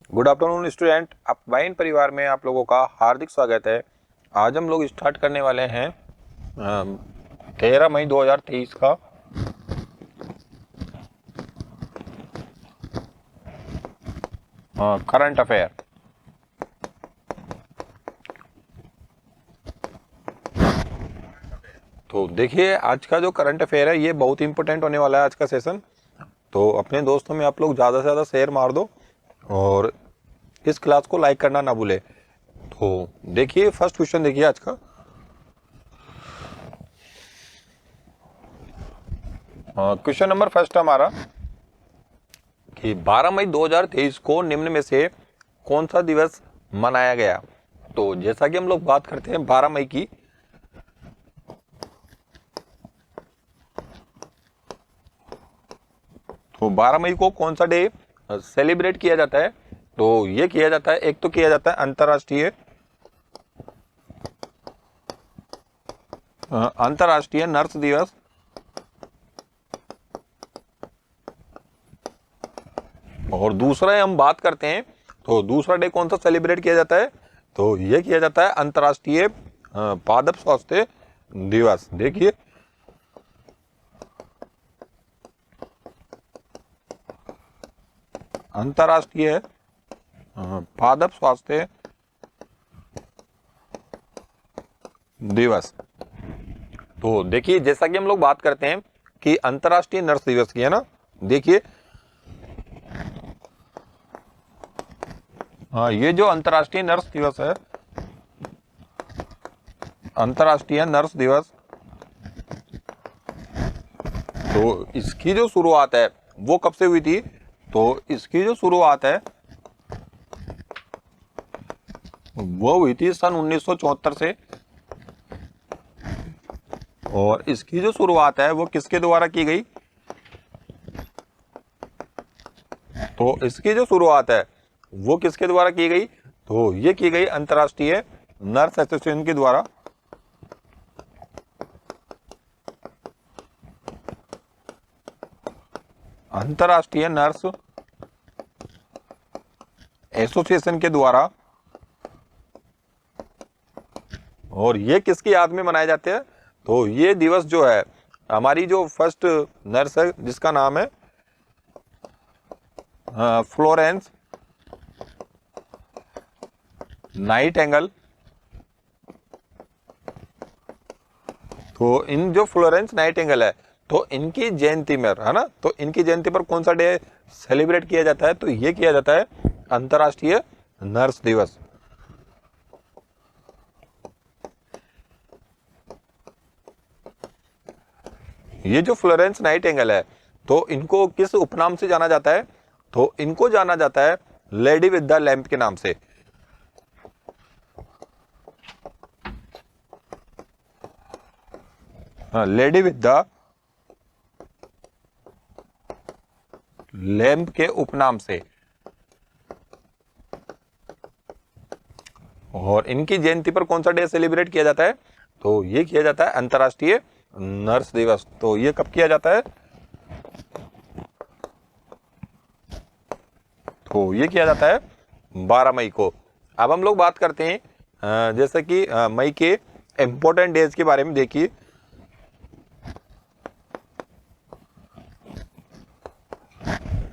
Good afternoon student. आप wine परिवार में आप लोगों का हार्दिक स्वागत है। आज हम लोग स्टार्ट करने वाले हैं 13 मई 2023 का करंट अफेयर। तो देखिए, आज का जो करंट अफेयर है ये बहुत इंपॉर्टेंट होने वाला है आज का सेशन। तो अपने दोस्तों में आप लोग ज़्यादा से ज़्यादा शेयर मार दो और इस क्लास को लाइक करना ना भूले। तो देखिए, फर्स्ट क्वेश्चन देखिए आज का। क्वेश्चन नंबर फर्स्ट हमारा कि 12 मई 2023 को निम्न में से कौन सा दिवस मनाया गया। तो जैसा कि हम लोग बात करते हैं 12 मई की, तो 12 मई को कौन सा डे सेलिब्रेट किया जाता है। तो ये किया जाता है, एक तो किया जाता है अंतर्राष्ट्रीय नर्स दिवस। और दूसरा हम बात करते हैं, तो दूसरा डे कौन सा सेलिब्रेट किया जाता है। तो ये किया जाता है अंतर्राष्ट्रीय पादप स्वास्थ्य दिवस। देखिए, अंतर्राष्ट्रीय पादप स्वास्थ्य दिवस। तो देखिए, जैसा कि हम लोग बात करते हैं कि अंतर्राष्ट्रीय नर्स दिवस की है ना। देखिए, ये जो अंतर्राष्ट्रीय नर्स दिवस है, अंतर्राष्ट्रीय नर्स दिवस, तो इसकी जो शुरुआत है वो कब से हुई थी। तो इसकी जो शुरुआत है वो हुई थी सन 1974 से। और इसकी जो शुरुआत है वो किसके द्वारा की गई। तो इसकी जो शुरुआत है वो किसके द्वारा की गई। तो ये की गई अंतर्राष्ट्रीय नर्स एसोसिएशन के द्वारा। अंतर्राष्ट्रीय नर्स एसोसिएशन के द्वारा। और ये किसकी याद में मनाए जाते हैं। तो ये दिवस जो है, हमारी जो फर्स्ट नर्स है जिसका नाम है फ्लोरेंस नाइटिंगेल। तो इन जो फ्लोरेंस नाइटिंगेल है, तो इनकी जयंती में है ना, तो इनकी जयंती पर कौन सा डे सेलिब्रेट किया जाता है। तो ये किया जाता है अंतर्राष्ट्रीय नर्स दिवस। ये जो फ्लोरेंस नाइटिंगेल है, तो इनको किस उपनाम से जाना जाता है। तो इनको जाना जाता है लेडी विद द लैंप के नाम से। लेडी विद द लैंप के उपनाम से। और इनकी जयंती पर कौन सा डे सेलिब्रेट किया जाता है। तो ये किया जाता है अंतर्राष्ट्रीय नर्स दिवस। तो ये कब किया जाता है। तो ये किया जाता है 12 मई को। अब हम लोग बात करते हैं जैसे कि मई के इंपॉर्टेंट डेज के बारे में। देखिए,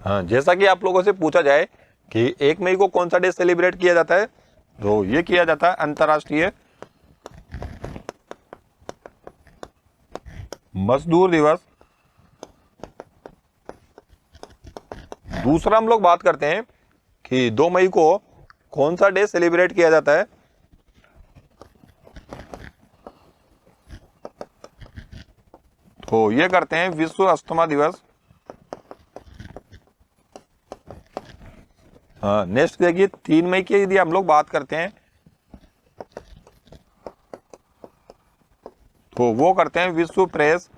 जैसा कि आप लोगों से पूछा जाए कि 1 मई को कौन सा डे सेलिब्रेट किया जाता है। तो ये किया जाता है अंतर्राष्ट्रीय मजदूर दिवस। दूसरा हम लोग बात करते हैं कि 2 मई को कौन सा डे सेलिब्रेट किया जाता है। तो ये करते हैं विश्व अस्थमा दिवस। नेक्स्ट देखिए, 3 मई की यदि हम लोग बात करते हैं तो वो करते हैं विश्व प्रेस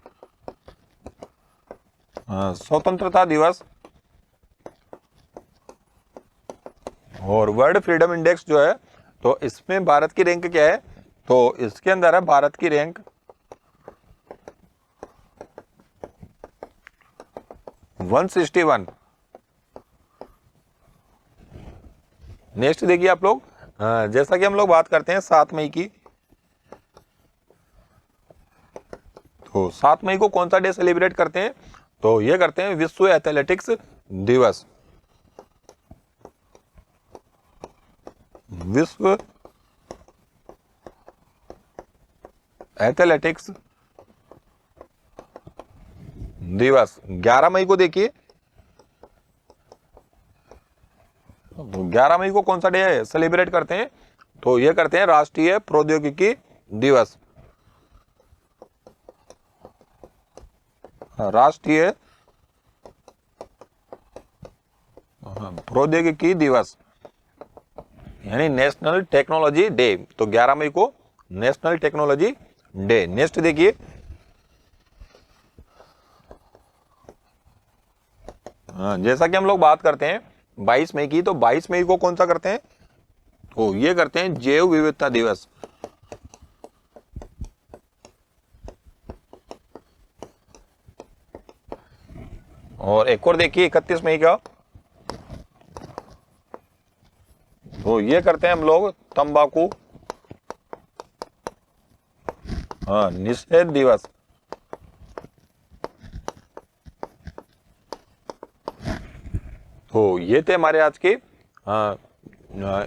स्वतंत्रता दिवस। और वर्ल्ड फ्रीडम इंडेक्स जो है, तो इसमें भारत की रैंक क्या है। तो इसके अंदर है भारत की रैंक 161। नेक्स्ट देखिए आप लोग, जैसा कि हम लोग बात करते हैं 7 मई की, तो 7 मई को कौन सा डे सेलिब्रेट करते हैं? तो ये करते हैं विश्व एथलेटिक्स दिवस। विश्व एथलेटिक्स दिवस 11 मई को देखिए, 11 मई को कौन सा डे सेलिब्रेट करते हैं? तो ये करते हैं राष्ट्रीय प्रौद्योगिकी दिवस। राष्ट्रीय प्रौद्योगिकी दिवस यानी नेशनल टेक्नोलॉजी डे। तो 11 मई को नेशनल टेक्नोलॉजी डे। नेक्स्ट देखिए, जैसा कि हम लोग बात करते हैं 22 मई की, तो 22 मई को कौन सा करते हैं? तो ये करते हैं जैव विविधता दिवस। और एक और देखिए 31 मई का, तो ये करते हैं हम लोग तंबाकू निषेध दिवस। तो ये थे हमारे आज के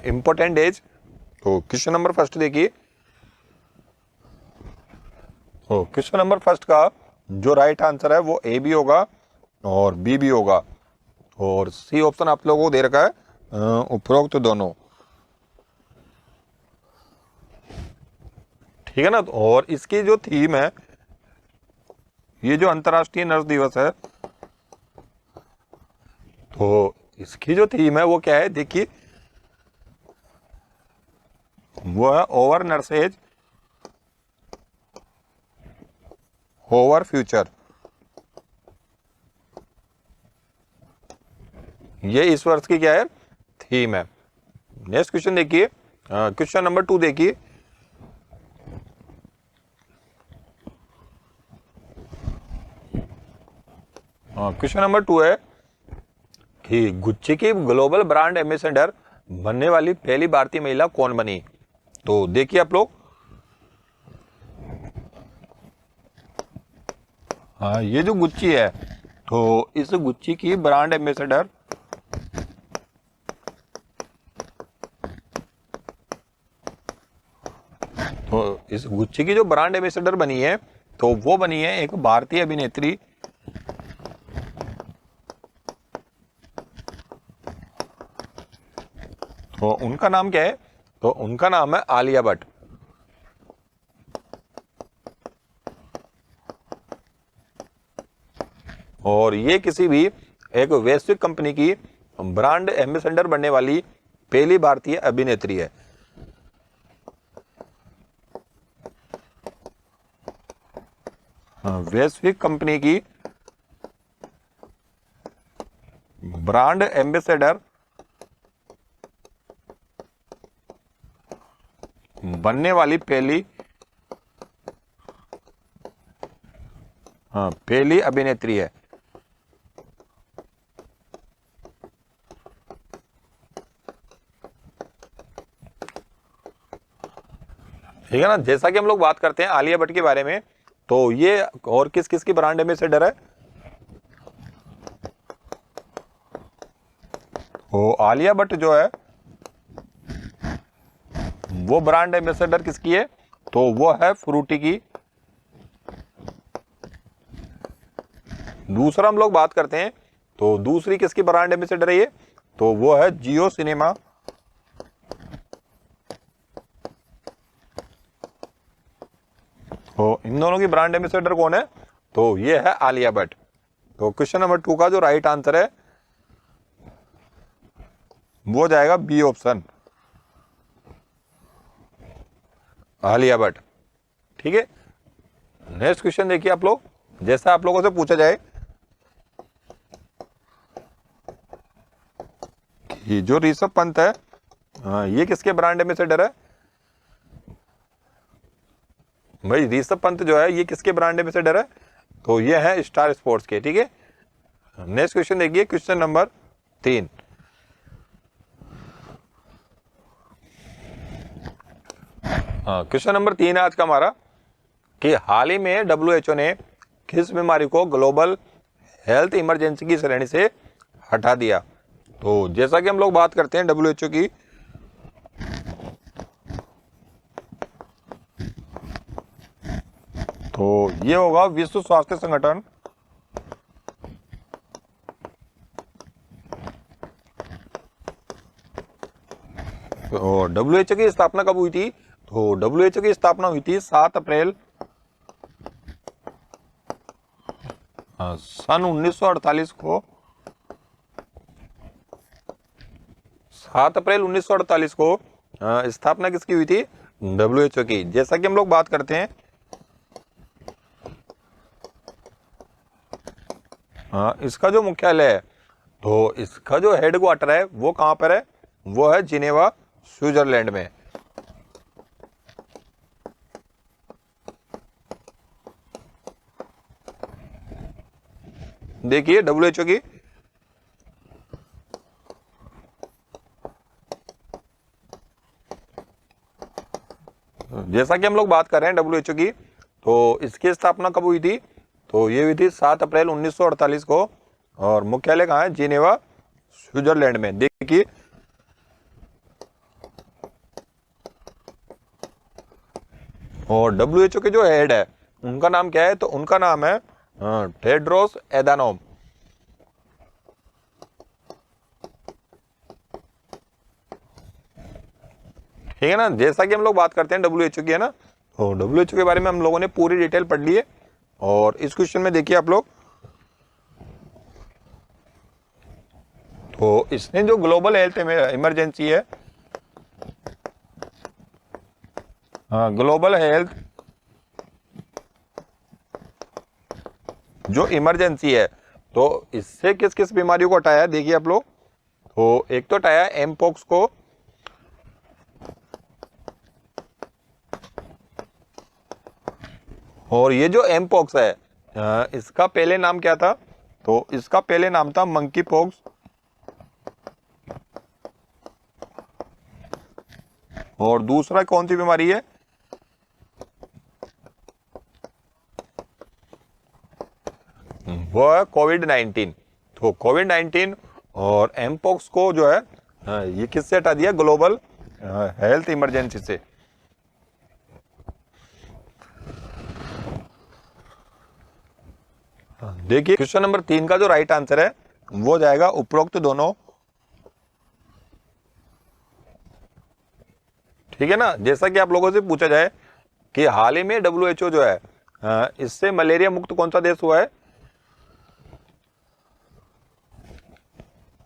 इंपॉर्टेंट डेज। तो क्वेश्चन नंबर फर्स्ट देखिए, तो क्वेश्चन नंबर फर्स्ट का जो राइट आंसर है वो ए भी होगा और बी भी होगा, और सी ऑप्शन आप लोगों को दे रखा है उपरोक्त दोनों, ठीक है ना। और इसकी जो थीम है, ये जो अंतर्राष्ट्रीय नर्स दिवस है, तो इसकी जो थीम है वो क्या है देखिए, वो है ओवर नर्सेज ओवर फ्यूचर। ये इस वर्ष की क्या है थीम है। नेक्स्ट क्वेश्चन देखिए, क्वेश्चन नंबर 2 देखिए, क्वेश्चन नंबर 2 है कि गुच्ची की ग्लोबल ब्रांड एम्बेसडर बनने वाली पहली भारतीय महिला कौन बनी? तो देखिए आप लोग, ये जो गुच्ची है, तो इस गुच्ची की ब्रांड एम्बेसडर तो इस गुच्ची की जो ब्रांड एम्बेसडर बनी है, तो वो बनी है एक भारतीय अभिनेत्री, तो उनका नाम क्या है? तो उनका नाम है आलिया भट्ट। और ये किसी भी एक वैश्विक कंपनी की ब्रांड एम्बेसडर बनने वाली पहली भारतीय अभिनेत्री है। वैश्विक कंपनी की ब्रांड एम्बेसडर बनने वाली पहली अभिनेत्री है। ठीक है ना। जैसा कि हम लोग बात करते हैं आलिया भट्ट के बारे में, तो ये और किस किस की ब्रांड एम्बेसडर है? वो आलिया भट्ट जो है वो ब्रांड एम्बेसडर किसकी है? तो वो है फ्रूटी की। दूसरा हम लोग बात करते हैं, तो दूसरी किसकी ब्रांड एम्बेसडर है ये? तो वो है जियो सिनेमा। तो इन दोनों की ब्रांड एम्बेसडर कौन है? तो ये है आलिया भट्ट। तो क्वेश्चन नंबर 2 का जो राइट आंसर है वो जाएगा बी ऑप्शन, आलिया भट्ट। ठीक है। नेक्स्ट क्वेश्चन देखिए आप लोग, जैसा आप लोगों से पूछा जाए कि जो ऋषभ पंत है, ये किसके ब्रांड एम्बेसडर है? भाई ऋषभ पंत जो है ये किसके ब्रांड एम्बेसडर है? तो ये है स्टार स्पोर्ट्स के। ठीक है। नेक्स्ट क्वेश्चन देखिए, क्वेश्चन नंबर 3, हाँ, क्वेश्चन नंबर 3 है आज का हमारा कि हाल ही में WHO ने किस बीमारी को ग्लोबल हेल्थ इमरजेंसी की श्रेणी से हटा दिया। तो जैसा कि हम लोग बात करते हैं WHO की, तो ये होगा विश्व स्वास्थ्य संगठन। तो WHO की स्थापना कब हुई थी? तो WHO की स्थापना हुई थी 7 अप्रैल सन 1948 को। 7 अप्रैल 1948 को स्थापना किसकी हुई थी? WHO की। जैसा कि हम लोग बात करते हैं, इसका जो मुख्यालय है, तो इसका जो हेडक्वार्टर है वो कहां पर है? वो है जिनेवा, स्विट्जरलैंड में। देखिए WHO की जैसा कि हम लोग बात कर रहे हैं WHO की, तो इसकी स्थापना कब हुई थी? तो ये हुई थी 7 अप्रैल 1948 को, और मुख्यालय कहाँ है? जिनेवा, स्विट्जरलैंड में। देखिए और WHO के जो हेड है उनका नाम क्या है? तो उनका नाम है टेड्रोस एधानोम। ठीक है ना। जैसा कि हम लोग बात करते हैं WHO की, है ना, तो WHO के बारे में हम लोगों ने पूरी डिटेल पढ़ ली है। और इस क्वेश्चन में देखिए आप लोग, तो इसने जो ग्लोबल हेल्थ इमरजेंसी है, ग्लोबल हेल्थ जो इमरजेंसी है, तो इससे किस किस बीमारियों को हटाया है? देखिए आप लोग, तो एक तो हटाया एमपोक्स को, और ये जो एमपोक्स है इसका पहले नाम क्या था? तो इसका पहले नाम था मंकी पॉक्स। और दूसरा कौन सी बीमारी है? वो है कोविड-19। तो कोविड-19 और एमपोक्स को जो है ये किससे हटा दिया? ग्लोबल हेल्थ इमरजेंसी से। देखिए क्वेश्चन नंबर 3 का जो राइट आंसर है वो जाएगा उपरोक्त दोनों। ठीक है ना। जैसा कि आप लोगों से पूछा जाए कि हाल ही में WHO जो है इससे मलेरिया मुक्त कौन सा देश हुआ है?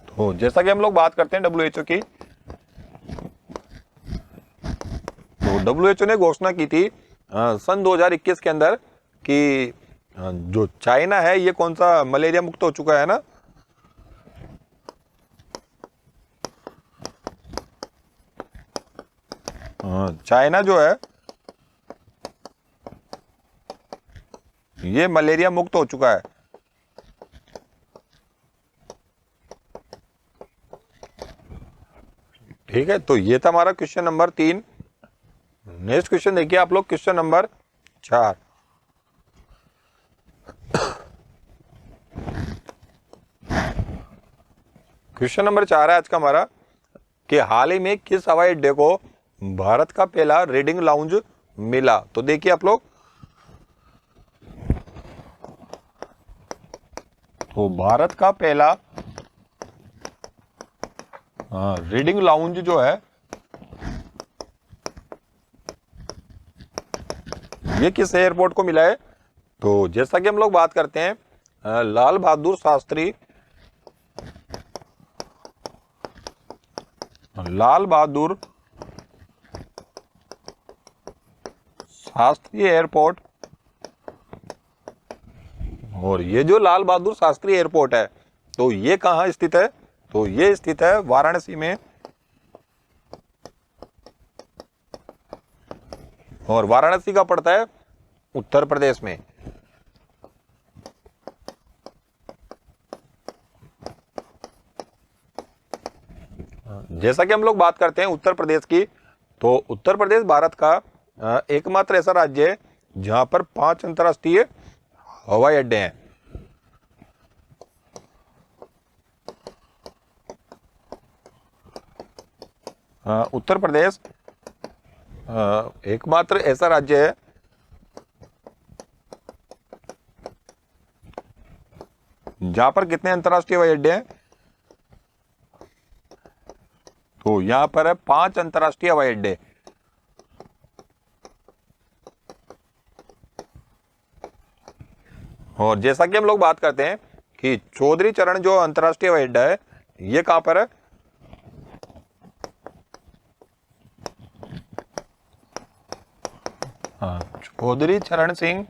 तो जैसा कि हम लोग बात करते हैं WHO की, तो WHO ने घोषणा की थी सन 2021 के अंदर कि जो चाइना है ये कौन सा मलेरिया मुक्त हो चुका है ना। चाइना जो है ये मलेरिया मुक्त हो चुका है। ठीक है, तो ये था हमारा क्वेश्चन नंबर 3। नेक्स्ट क्वेश्चन देखिए आप लोग, क्वेश्चन नंबर 4। क्वेश्चन नंबर 4 है आज का हमारा कि हाल ही में किस हवाई अड्डे को भारत का पहला रीडिंग लाउंज मिला? तो देखिए आप लोग, तो भारत का पहला रीडिंग लाउंज जो है ये किस एयरपोर्ट को मिला है? तो जैसा कि हम लोग बात करते हैं लाल बहादुर शास्त्री एयरपोर्ट। और ये जो लाल बहादुर शास्त्री एयरपोर्ट है तो ये कहाँ स्थित है? तो ये स्थित है वाराणसी में। और वाराणसी का पड़ता है उत्तर प्रदेश में। जैसा कि हम लोग बात करते हैं उत्तर प्रदेश की, तो उत्तर प्रदेश भारत का एकमात्र ऐसा राज्य है जहां पर 5 अंतर्राष्ट्रीय हवाई अड्डे हैं। उत्तर प्रदेश एकमात्र ऐसा राज्य है जहां पर कितने अंतर्राष्ट्रीय हवाई अड्डे हैं? तो यहां पर है 5 अंतर्राष्ट्रीय हवाई अड्डे। और जैसा कि हम लोग बात करते हैं कि चौधरी चरण जो अंतर्राष्ट्रीय हवाई अड्डा है ये कहां पर है? चौधरी चरण सिंह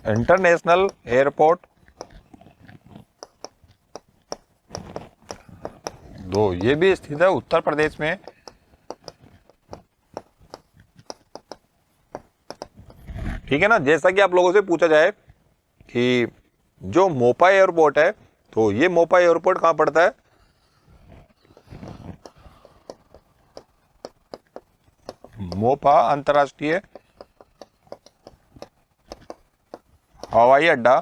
इंटरनेशनल एयरपोर्ट, तो ये भी स्थित है उत्तर प्रदेश में। ठीक है ना। जैसा कि आप लोगों से पूछा जाए कि जो मोपा एयरपोर्ट है, तो ये मोपा एयरपोर्ट कहां पड़ता है? मोपा अंतर्राष्ट्रीय हवाई अड्डा,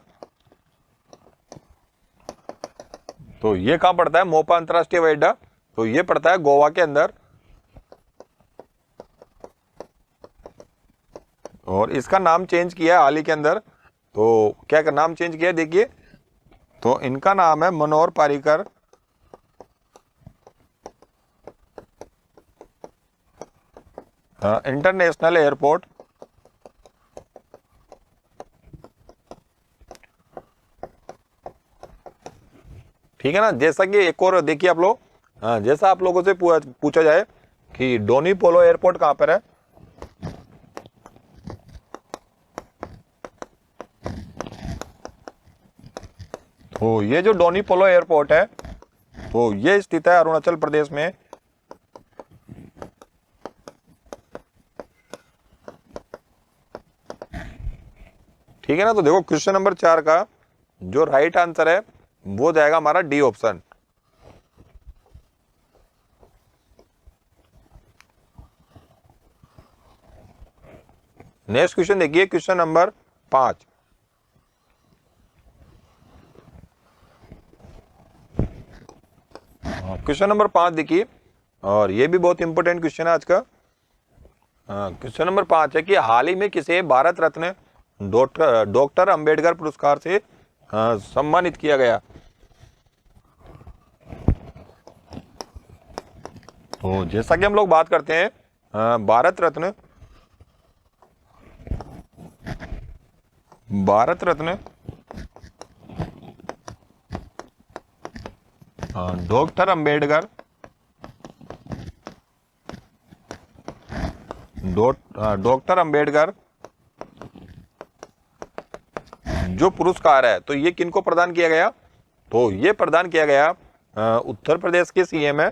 तो ये कहां पड़ता है? मोपा अंतर्राष्ट्रीय हवाई अड्डा, तो ये पड़ता है गोवा के अंदर। और इसका नाम चेंज किया है हाल ही के अंदर। तो क्या का नाम चेंज किया है देखिए, तो इनका नाम है मनोहर पारिकर इंटरनेशनल एयरपोर्ट। ठीक है ना। जैसा कि एक और देखिए आप लोग, जैसा आप लोगों से पूछा जाए कि डोनी पोलो एयरपोर्ट कहां पर है? तो ये जो डोनी पोलो एयरपोर्ट है, तो ये स्थित है अरुणाचल प्रदेश में। ठीक है ना। तो देखो क्वेश्चन नंबर 4 का जो राइट आंसर है वो जाएगा हमारा डी ऑप्शन। नेक्स्ट क्वेश्चन देखिए, क्वेश्चन नंबर 5। क्वेश्चन नंबर 5 देखिए, और ये भी बहुत इंपॉर्टेंट क्वेश्चन है आज का। क्वेश्चन नंबर 5 है कि हाल ही में किसे भारत रत्न डॉक्टर अंबेडकर पुरस्कार से सम्मानित किया गया? तो जैसा कि हम लोग बात करते हैं भारत रत्न डॉक्टर अंबेडकर जो पुरस्कार है, तो ये किनको प्रदान किया गया? तो ये प्रदान किया गया उत्तर प्रदेश के सीएम है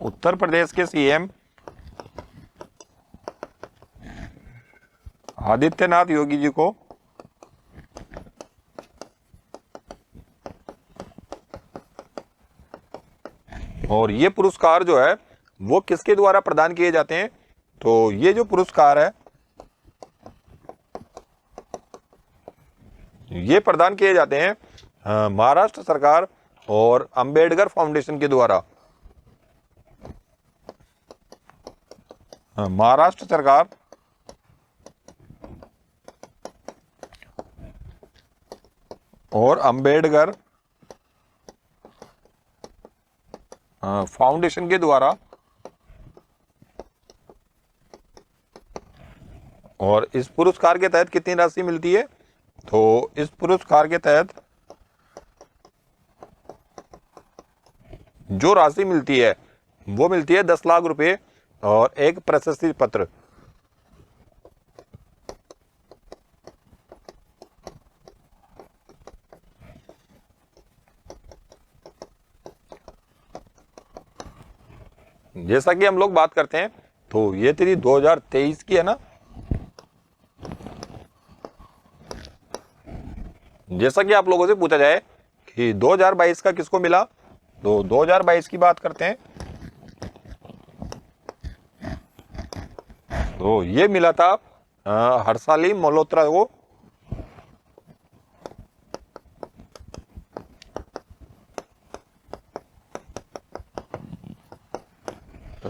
उत्तर प्रदेश के सीएम आदित्यनाथ योगी जी को। और ये पुरस्कार जो है वो किसके द्वारा प्रदान किए जाते हैं? तो ये जो पुरस्कार है ये प्रदान किए जाते हैं महाराष्ट्र सरकार और अंबेडकर फाउंडेशन के द्वारा। महाराष्ट्र सरकार और अंबेडकर फाउंडेशन के द्वारा। और इस पुरस्कार के तहत कितनी राशि मिलती है? तो इस पुरस्कार के तहत जो राशि मिलती है वो मिलती है 10 लाख रुपए और एक प्रशस्ति पत्र। जैसा कि हम लोग बात करते हैं, तो ये तेरी 2023 की है ना। जैसा कि आप लोगों से पूछा जाए कि 2022 का किसको मिला? तो 2022 की बात करते हैं तो ये मिला था हर्षाली मल्होत्रा को।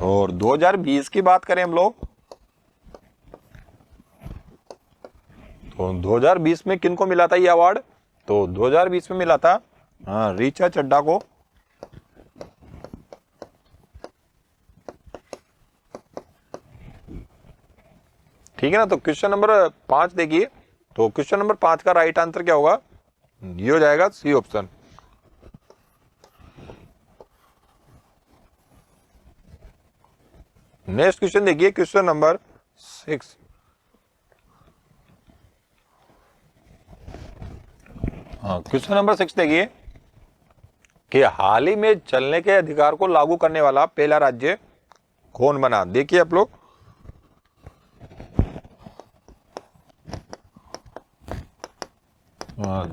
और 2020 की बात करें हम लोग तो 2020 में किनको मिला था ये अवार्ड? तो 2020 में मिला था ऋचा चड्ढा को। ठीक है ना। तो क्वेश्चन नंबर 5 देखिए। तो क्वेश्चन नंबर 5 का राइट आंसर क्या होगा? ये हो जाएगा सी ऑप्शन। नेक्स्ट क्वेश्चन देखिए, क्वेश्चन नंबर 6। क्वेश्चन नंबर 6 देखिए कि हाल ही में चलने के अधिकार को लागू करने वाला पहला राज्य कौन बना? देखिए आप लोग,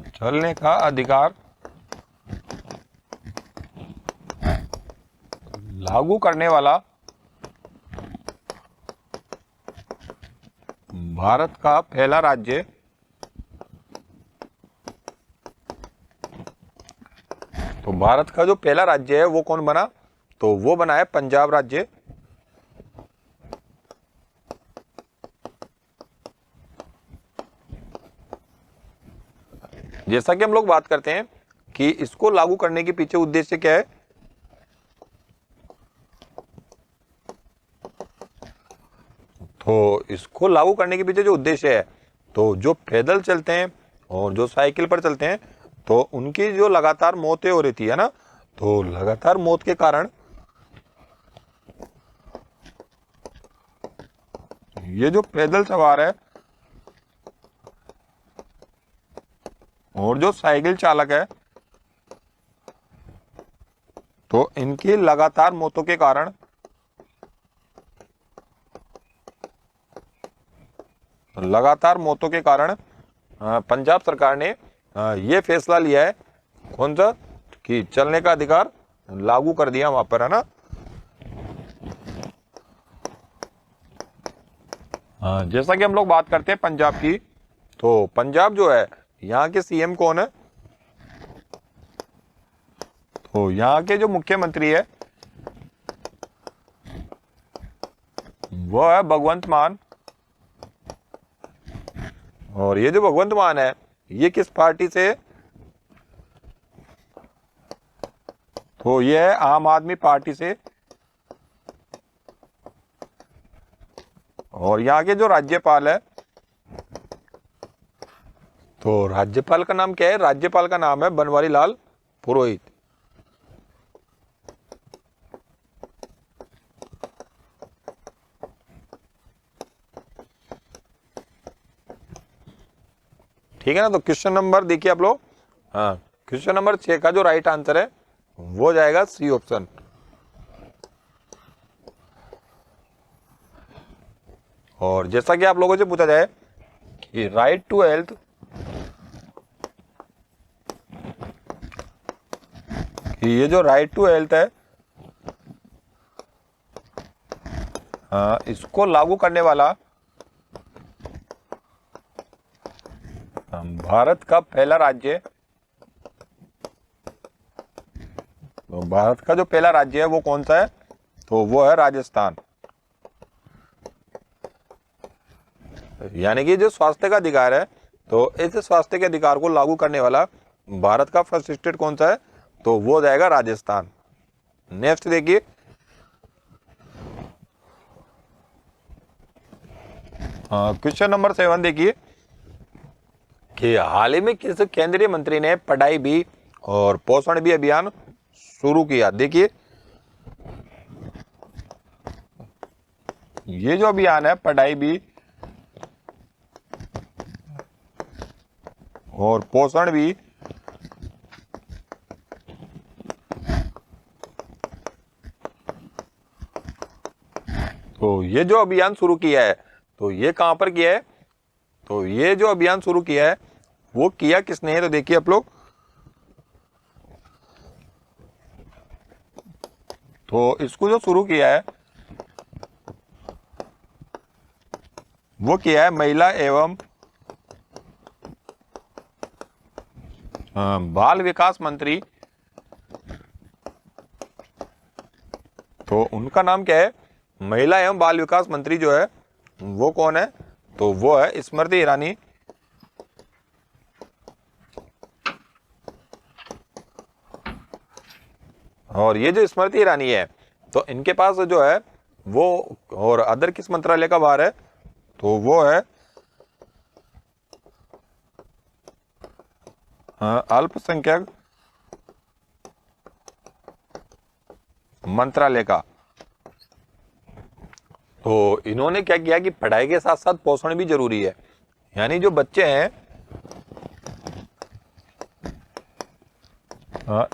चलने का अधिकार लागू करने वाला भारत का पहला राज्य तो भारत का जो पहला राज्य है वो कौन बना? तो वो बना है पंजाब राज्य। जैसा कि हम लोग बात करते हैं कि इसको लागू करने के पीछे उद्देश्य क्या है? तो इसको लागू करने के पीछे जो उद्देश्य है, तो जो पैदल चलते हैं और जो साइकिल पर चलते हैं तो उनकी जो लगातार मौतें हो रही थी, है ना, तो लगातार मौत के कारण ये जो पैदल सवार है और जो साइकिल चालक है तो इनकी लगातार मौतों के कारण पंजाब सरकार ने ये फैसला लिया है, कौन सा, कि चलने का अधिकार लागू कर दिया वहां पर, है ना। जैसा कि हम लोग बात करते हैं पंजाब की, तो पंजाब जो है यहाँ के सीएम कौन है? तो यहाँ के जो मुख्यमंत्री है वो है भगवंत मान। और ये जो भगवंत मान है ये किस पार्टी से? तो ये है आम आदमी पार्टी से। और यहाँ के जो राज्यपाल है, तो राज्यपाल का नाम क्या है? राज्यपाल का नाम है बनवारी लाल पुरोहित। ठीक है ना। तो क्वेश्चन नंबर देखिए आप लोग, क्वेश्चन नंबर 6 का जो राइट आंसर है वो जाएगा सी ऑप्शन। और जैसा कि आप लोगों से पूछा जाए कि राइट टू हेल्थ कि ये जो राइट टू हेल्थ है इसको लागू करने वाला भारत का पहला राज्य, तो भारत का जो पहला राज्य है वो कौन सा है? तो वो है राजस्थान। यानी कि जो स्वास्थ्य का अधिकार है, तो इस स्वास्थ्य के अधिकार को लागू करने वाला भारत का फर्स्ट स्टेट कौन सा है? तो वो जाएगा राजस्थान। नेक्स्ट देखिए, क्वेश्चन नंबर 7 देखिए कि हाल ही में किस केंद्रीय मंत्री ने पढ़ाई भी और पोषण भी अभियान शुरू किया? देखिए, ये जो अभियान है पढ़ाई भी और पोषण भी, तो ये जो अभियान शुरू किया है तो ये कहां पर किया है? तो ये जो अभियान शुरू किया है वो किया किसने है? तो देखिए आप लोग, तो इसको जो शुरू किया है वो किया है महिला एवं बाल विकास मंत्री। तो उनका नाम क्या है? महिला एवं बाल विकास मंत्री जो है वो कौन है? तो वो है स्मृति ईरानी। और ये जो स्मृति ईरानी है तो इनके पास जो है वो और अदर किस मंत्रालय का भार है? तो वो है अल्पसंख्यक मंत्रालय का। तो इन्होंने क्या किया कि पढ़ाई के साथ साथ पोषण भी जरूरी है, यानी जो बच्चे हैं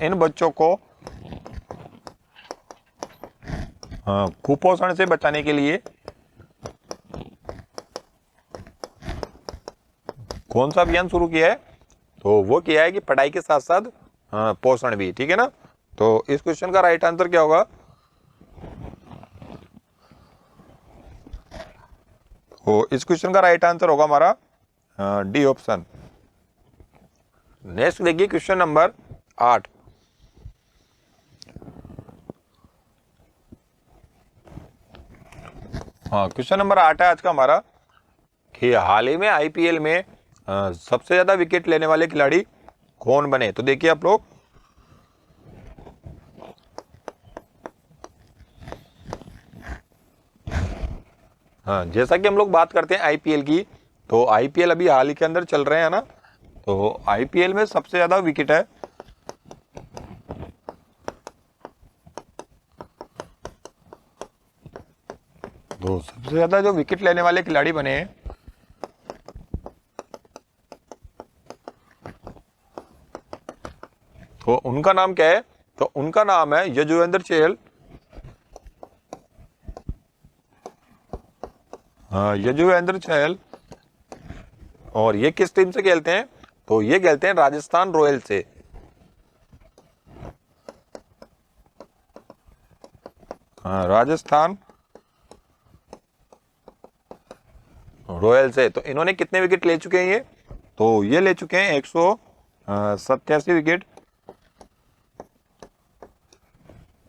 इन बच्चों को कुपोषण से बचाने के लिए कौन सा अभियान शुरू किया है? तो वो किया है कि पढ़ाई के साथ साथ पोषण भी। ठीक है ना? तो इस क्वेश्चन का राइट आंसर क्या होगा? तो इस क्वेश्चन का राइट आंसर होगा हमारा डी ऑप्शन। नेक्स्ट देखिए क्वेश्चन नंबर 8। हाँ, क्वेश्चन नंबर 8 है आज का हमारा कि हाल ही में आईपीएल में सबसे ज्यादा विकेट लेने वाले खिलाड़ी कौन बने? तो देखिए आप लोग, हाँ, जैसा कि हम लोग बात करते हैं आईपीएल की, तो आईपीएल अभी हाल ही के अंदर चल रहे हैं ना। तो आईपीएल में सबसे ज्यादा विकेट है तो सबसे ज्यादा जो विकेट लेने वाले खिलाड़ी बने हैं तो उनका नाम क्या है? तो उनका नाम है यजुवेंद्र चहल। यजुवेंद्र चहल। और ये किस टीम से खेलते हैं? तो ये खेलते हैं राजस्थान रॉयल्स से। राजस्थान रॉयल से। तो इन्होंने कितने विकेट ले चुके हैं ये? तो ये ले चुके हैं 187 विकेट।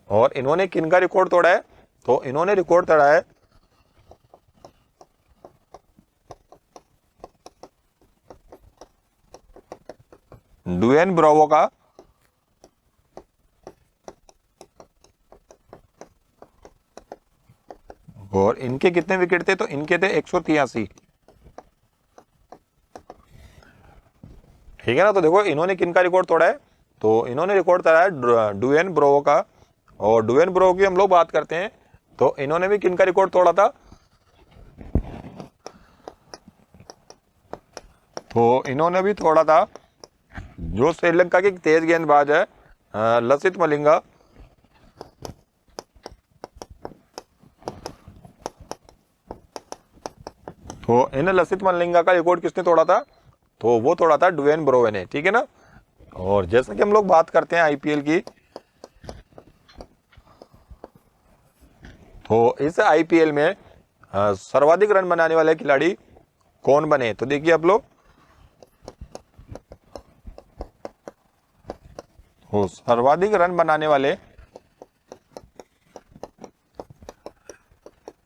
और इन्होंने किन का रिकॉर्ड तोड़ा है? तो इन्होंने रिकॉर्ड तोड़ा है ड्वेन ब्रावो का। और इनके कितने विकेट थे? तो इनके थे 183। ठीक है ना? तो देखो इन्होंने किन का रिकॉर्ड तोड़ा है? तो इन्होंने रिकॉर्ड तोड़ा है ड्वेन ब्रावो का। और ड्वेन ब्रावो की हम लोग बात करते हैं तो इन्होंने भी किन का रिकॉर्ड तोड़ा था? तो इन्होंने भी तोड़ा था जो श्रीलंका के तेज गेंदबाज है लसित मलिंगा। तो इन लसित मलिंगा का रिकॉर्ड किसने तोड़ा था? तो वो तोड़ा था ड्वेन ब्रावो ने। ठीक है ना? और जैसा कि हम लोग बात करते हैं आईपीएल की, तो इस आईपीएल में सर्वाधिक रन बनाने वाले खिलाड़ी कौन बने? तो देखिए आप लोग, तो सर्वाधिक रन बनाने वाले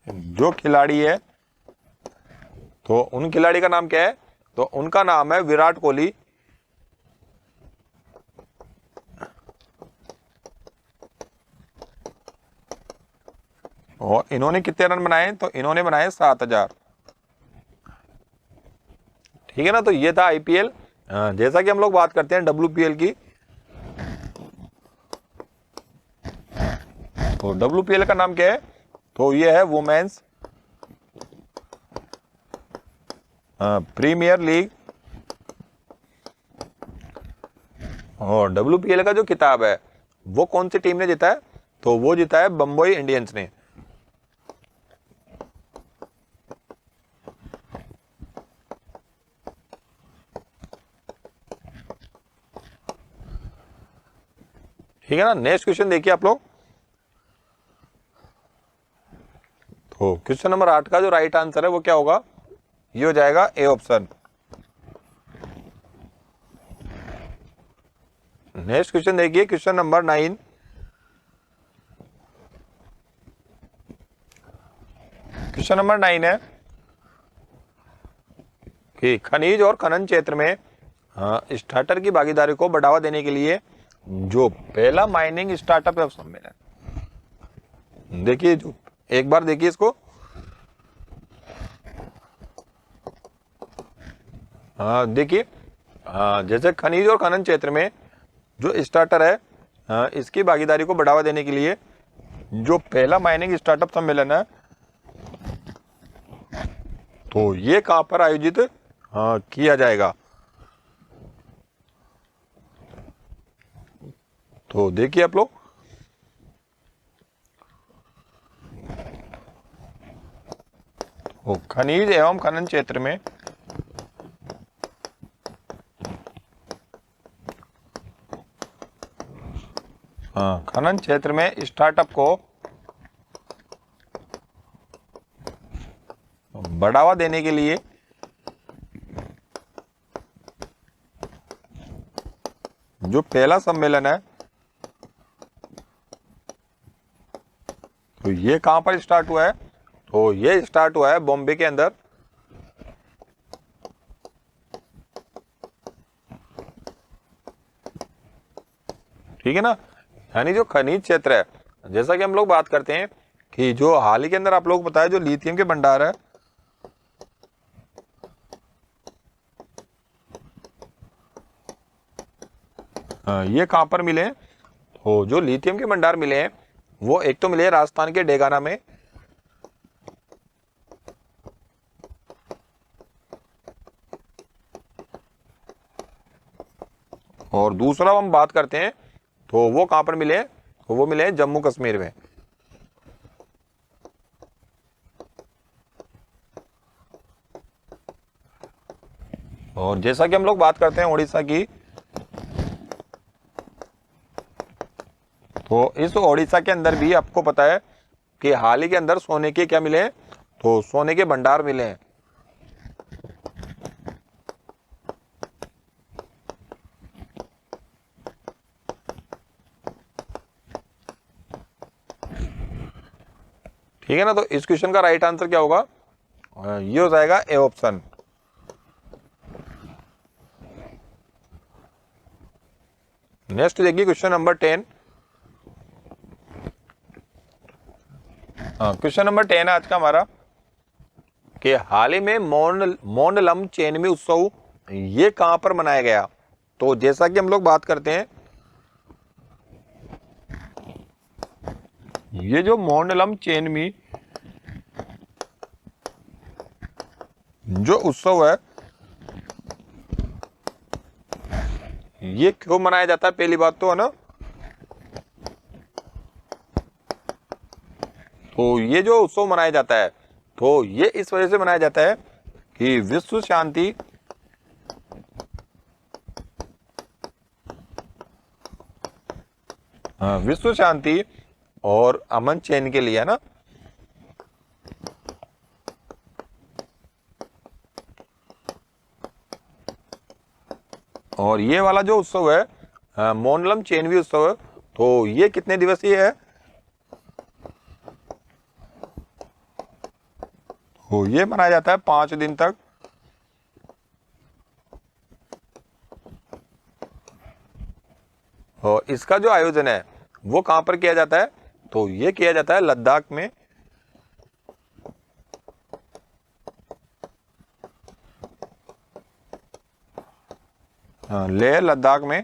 जो खिलाड़ी है तो उन खिलाड़ी का नाम क्या है? तो उनका नाम है विराट कोहली। और इन्होंने कितने रन बनाए? तो इन्होंने बनाए 7000। ठीक है ना? तो ये था आईपीएल। जैसा कि हम लोग बात करते हैं डब्ल्यूपीएल की, तो डब्ल्यूपीएल का नाम क्या है? तो ये है वुमेन्स प्रीमियर लीग। और डब्ल्यूपीएल का जो किताब है वो कौन सी टीम ने जीता है? तो वो जीता है बम्बई इंडियंस ने। ठीक है ना? नेक्स्ट क्वेश्चन देखिए आप लोग तो क्वेश्चन नंबर 8 का जो राइट आंसर है वो क्या होगा, ये हो जाएगा ए ऑप्शन। नेक्स्ट क्वेश्चन देखिए, क्वेश्चन नंबर 9। क्वेश्चन नंबर 9 है कि खनिज और खनन क्षेत्र में स्टार्टर की भागीदारी को बढ़ावा देने के लिए जो पहला माइनिंग स्टार्टअप है सम्मेलन, देखिए जो एक बार देखिए इसको, देखिए जैसे खनिज और खनन क्षेत्र में जो स्टार्टर है इसकी भागीदारी को बढ़ावा देने के लिए जो पहला माइनिंग स्टार्टअप सम्मेलन है, तो ये कहां पर आयोजित किया जाएगा। तो देखिए आप लोग, तो खनिज एवं खनन क्षेत्र में खनन क्षेत्र में स्टार्टअप को बढ़ावा देने के लिए जो पहला सम्मेलन है, तो ये कहां पर स्टार्ट हुआ है, तो ये स्टार्ट हुआ है बॉम्बे के अंदर। ठीक है ना, यानी जो खनिज क्षेत्र है, जैसा कि हम लोग बात करते हैं कि जो हाल ही के अंदर आप लोग बताया जो लिथियम के भंडार है, ये कहां पर मिले हैं, तो जो लिथियम के भंडार मिले हैं वो एक तो मिले हैं राजस्थान के डेगाना में, और दूसरा हम बात करते हैं तो वो कहां पर मिले हैं, तो वो मिले हैं जम्मू कश्मीर में। और जैसा कि हम लोग बात करते हैं उड़ीसा की, तो इस ओडिशा के अंदर भी आपको पता है कि हाल ही के अंदर सोने के क्या मिले हैं, तो सोने के भंडार मिले हैं। ठीक है ना, तो इस क्वेश्चन का राइट आंसर क्या होगा, ये हो जाएगा ए ऑप्शन। नेक्स्ट देखिए क्वेश्चन नंबर 10। क्वेश्चन नंबर 10 है आज का हमारा कि हाल ही में मोंडलम चेनमी उत्सव ये कहां पर मनाया गया। तो जैसा कि हम लोग बात करते हैं, ये जो मोंडलम चेनमी जो उत्सव है ये क्यों मनाया जाता है, पहली बात तो है ना, तो ये जो उत्सव मनाया जाता है तो ये इस वजह से मनाया जाता है कि विश्व शांति विश्व शांति और अमन चैन के लिए, है ना। और ये वाला जो उत्सव है मोंडलम चेनवी उत्सव है, तो ये कितने दिवसीय है, तो ये मनाया जाता है 5 दिन तक। और इसका जो आयोजन है वो कहां पर किया जाता है, तो ये किया जाता है लद्दाख में। लेह लद्दाख में।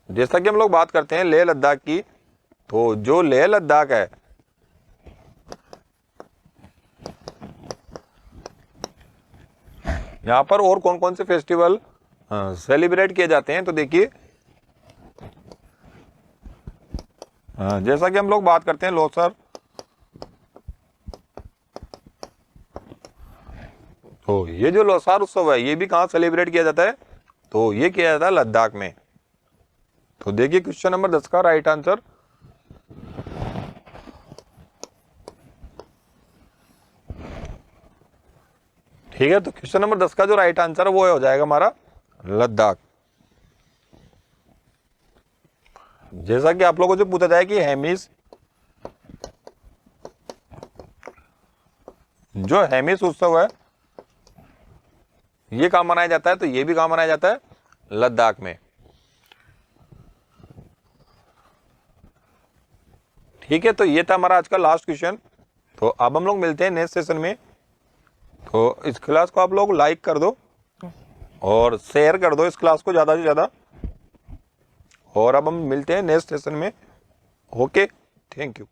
जैसा कि हम लोग बात करते हैं लेह लद्दाख की, तो जो लेह लद्दाख है यहाँ पर और कौन कौन से फेस्टिवल सेलिब्रेट किए जाते हैं, तो देखिए जैसा कि हम लोग बात करते हैं लोसर, तो ये जो लोसार उत्सव है ये भी कहाँ सेलिब्रेट किया जाता है, तो ये किया जाता है लद्दाख में। तो देखिए क्वेश्चन नंबर 10 का राइट आंसर ठीक है, तो क्वेश्चन नंबर 10 का जो राइट आंसर है वो हो जाएगा हमारा लद्दाख। जैसा कि आप लोगों से पूछा जाए कि हेमिस, जो हेमिस उत्सव है ये कहाँ मनाया जाता है, तो ये भी कहाँ मनाया जाता है, लद्दाख में। ठीक है, तो ये था हमारा आज का लास्ट क्वेश्चन। तो अब हम लोग मिलते हैं नेक्स्ट सेशन में। तो इस क्लास को आप लोग लाइक कर दो और शेयर कर दो इस क्लास को ज़्यादा से ज़्यादा। और अब हम मिलते हैं नेक्स्ट सेशन में। Okay, thank you.